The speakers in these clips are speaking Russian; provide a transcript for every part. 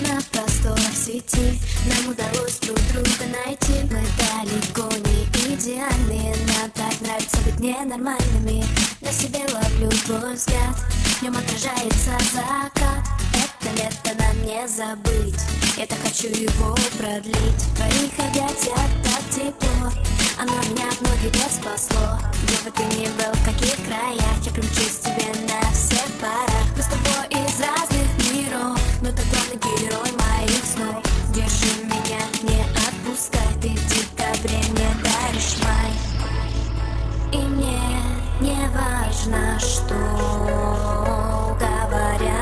на просторах сети нам удалось друг друга найти. Мы далеко не идеальные, нам так нравится быть ненормальными. На себе ловлю твой взгляд, в нем отражается закат. Это лето нам не забыть, я так хочу его продлить. В твоих объятиях так тепло, оно меня от многих бед спасло. Где бы ты ни был, в каких краях, я примчусь тебе на всех парах. Мы с тобой из разных миров, но ты главный герой моих снов. Держи меня, не отпускай, ты в декабре мне даришь май. И мне не важно, что говорят,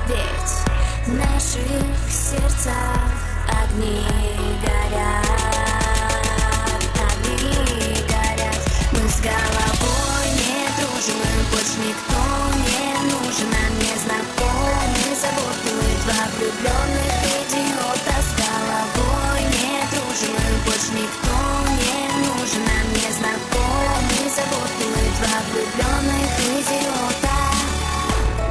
ведь в наших сердцах огни горят. Мы с головой не дружим, и больше никто не нужен. Нам не знакомы заботливые два влюбленных идиота. С головой не дружим, и больше никто не нужен. Нам не знакомы заботливые два влюбленных идиота.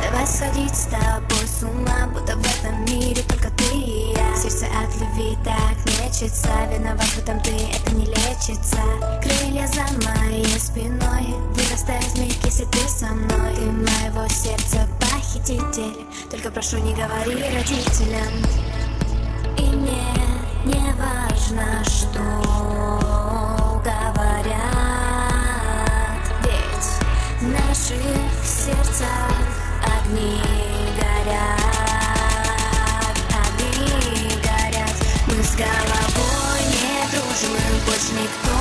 Давай сходить с тобой с ума, будто в этом мире только ты и я. Сердце от любви так мечется, виноват в этом ты, это не лечится. Крылья за моей спиной вырастают вмиг, если ты со мной. Ты моего сердца похититель, только прошу, не говори родителям. И мне не важно, что говорят, ведь в наших сердцах огни горят. Мы с головой не дружим, и больше никто